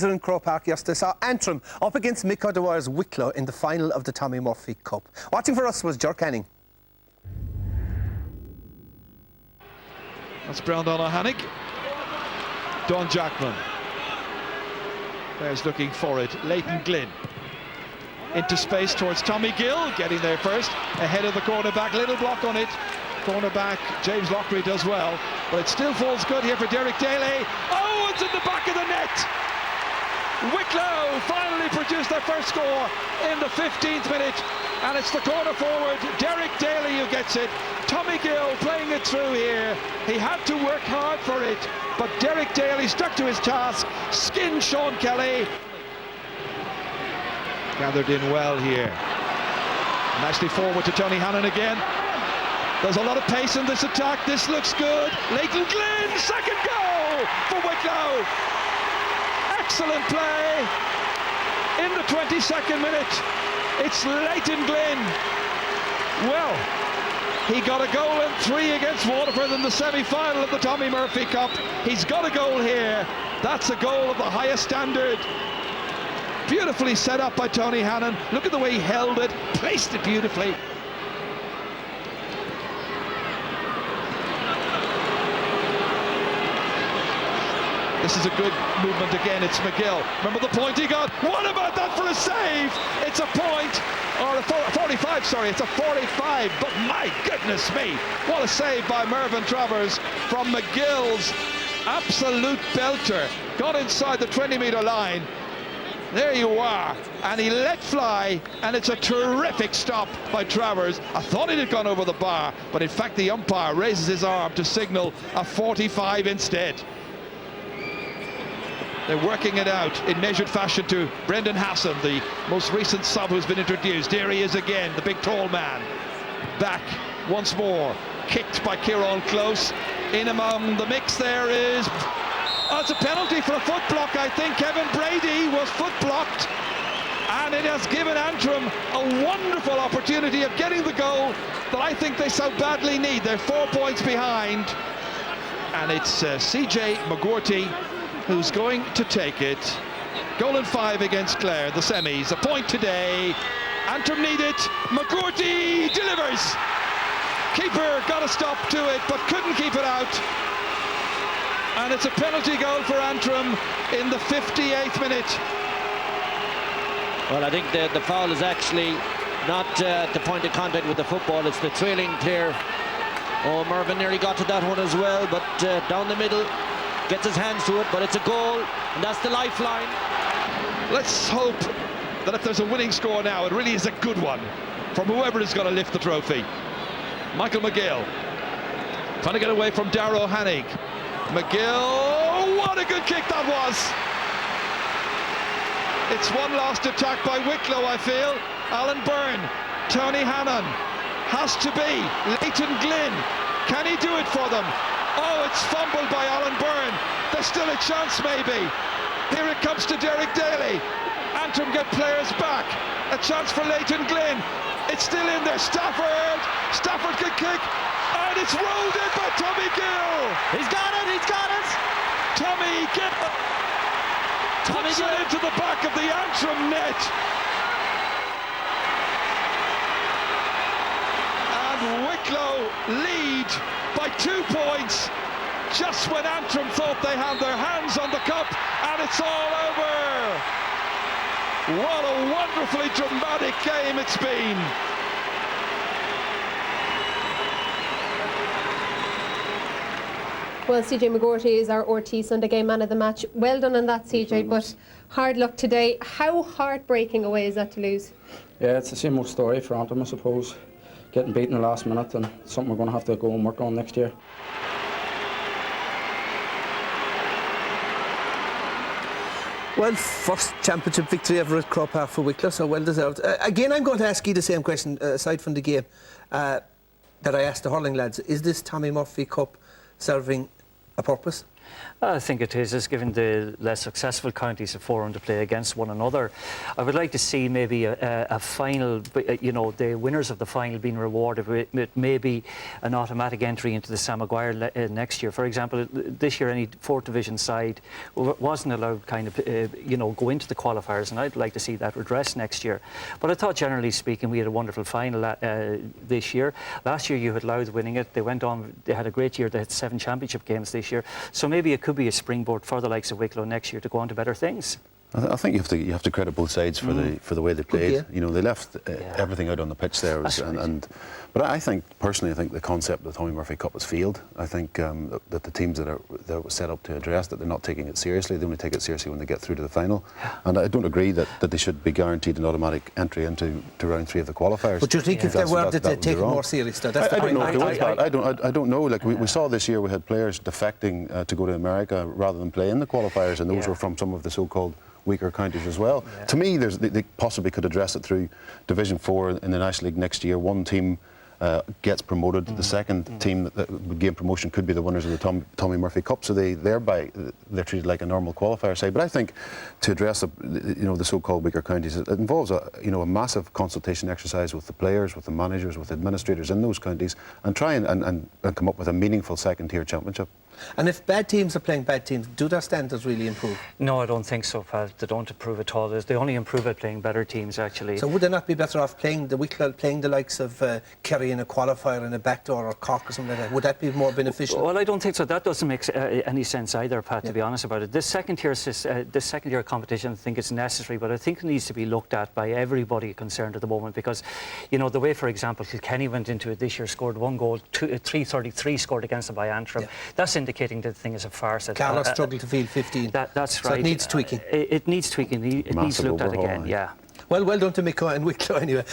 In Croke Park yesterday saw Antrim up against Mick O'Dwyer's Wicklow in the final of the Tommy Murphy Cup. Watching for us was Jerk Hanning. That's Brandon O'Hannig. Don Jackman. There's looking for it. Leighton Glynn. Into space towards Tommy Gill, getting there first. Ahead of the cornerback, little block on it. Cornerback James Lockery does well, but it still falls good here for Derek Daly. Oh, it's in the back of the net! Wicklow finally produced their first score in the 15th minute, and it's the corner forward Derek Daly who gets it. Tommy Gill playing it through here. He had to work hard for it, but Derek Daly stuck to his task, skinned Sean Kelly. Gathered in well here. Nicely forward to Tony Hannon again. There's a lot of pace in this attack. This looks good. Leighton Glynn, second goal for Wicklow. Excellent play in the 22nd minute. It's Leighton Glynn. Well, he got a goal in 3 against Waterford in the semi-final of the Tommy Murphy Cup. He's got a goal here. That's a goal of the highest standard. Beautifully set up by Tony Hannon. Look at the way he held it, placed it beautifully. This is a good movement again. It's McGill. Remember the point he got? What about that for a save? It's a point, or a 45, sorry, it's a 45. But my goodness me, what a save by Mervyn Travers from McGill's absolute belter. Got inside the 20-metre line. There you are, and he let fly, and it's a terrific stop by Travers. I thought it had gone over the bar, but in fact the umpire raises his arm to signal a 45 instead. They're working it out in measured fashion to Brendan Hassan, the most recent sub who's been introduced. There he is again, the big tall man. Back once more, kicked by Kieran Close. In among the mix there is... Oh, it's a penalty for a foot block, I think. Kevin Brady was foot blocked, and it has given Antrim a wonderful opportunity of getting the goal that I think they so badly need. They're 4 points behind, and it's CJ McGuirty who's going to take it. Goal in 5 against Clare, the semis. A point today. Antrim need it. McGuirty delivers. Keeper got a stop to it, but couldn't keep it out. And it's a penalty goal for Antrim in the 58th minute. Well, I think the foul is actually not the point of contact with the football. It's the trailing clear. Oh, Mervyn nearly got to that one as well, but down the middle, gets his hands to it, but it's a goal, and that's the lifeline. Let's hope that if there's a winning score now, it really is a good one from whoever is going to lift the trophy. Michael McGill trying to get away from Darragh O'Hannig. McGill, what a good kick that was. It's one last attack by Wicklow, I feel. Alan Byrne, Tony Hannon, has to be. Leighton Glynn, can he do it for them? Oh, it's fumbled by Alan Byrne. There's still a chance, maybe. Here it comes to Derek Daly. Antrim get players back. A chance for Leighton Glynn. It's still in there. Stafford can kick. And it's rolled in by Tommy Gill. He's got it, he's got it. Tommy Gill puts it into the back of the Antrim net. And Wicklow lead by 2 points just when Antrim thought they had their hands on the cup, and it's all over. What a wonderfully dramatic game it's been. Well, CJ McGuirty is our RT Sunday Game Man of the match. Well done on that, CJ, but hard luck today. How heartbreaking away is that to lose? Yeah, it's the same old story for Antrim, I suppose. Getting beaten in the last minute, and something we're going to have to go and work on next year. Well, first championship victory ever at Croke Park for Wicklow, so well deserved. Again, I'm going to ask you the same question, aside from the game, that I asked the hurling lads. Is this Tommy Murphy Cup serving a purpose? I think it is. It's given the less successful counties a forum to play against one another. I would like to see maybe a final, you know, the winners of the final being rewarded with maybe an automatic entry into the Sam Maguire next year. For example, this year any 4th division side wasn't allowed kind of, you know, go into the qualifiers, and I'd like to see that redressed next year. But I thought, generally speaking, we had a wonderful final this year. Last year you had Louth winning it. They went on, they had a great year. They had 7 championship games this year. So maybe it could be a springboard for the likes of Wicklow next year to go on to better things. I think you have to credit both sides for the way they played. You know, they left everything out on the pitch there, but I think personally, I think the concept of the Tommy Murphy Cup has failed. I think that the teams that were set up to address that, they're not taking it seriously. They only take it seriously when they get through to the final. And I don't agree that they should be guaranteed an automatic entry into round 3 of the qualifiers. But do you think if they were, that they'd take it more seriously? I don't know if there was that. I don't know. Like we saw this year, we had players defecting to go to America rather than play in the qualifiers, and those were from some of the so-called weaker counties as well. To me, they possibly could address it through Division 4 in the National League next year. One team gets promoted. The second team that would gain promotion could be the winners of the Tommy Murphy Cup. So they're treated like a normal qualifier side. But I think to address the so-called weaker counties, it involves a massive consultation exercise with the players, with the managers, with administrators in those counties, and try and come up with a meaningful second-tier championship. And if bad teams are playing bad teams, do their standards really improve? No, I don't think so, Pat. They don't improve at all. They only improve at playing better teams, actually. So would they not be better off playing the Wicklow, playing the likes of Kerry in a qualifier in a backdoor, or Cork or something like that? Would that be more beneficial? Well, I don't think so. That doesn't make any sense either, Pat, to be honest about it. This second-tier competition, I think it's necessary, but I think it needs to be looked at by everybody concerned at the moment, because, you know, the way, for example, Kilkenny went into it this year, scored 1 goal, 333 scored against them by Antrim. That's indicating that the thing is a farce. Carlos struggled to field 15. That's right. So it needs tweaking. It needs tweaking. It needs looked at again, yeah. Well done to Mick and Wicklow anyway.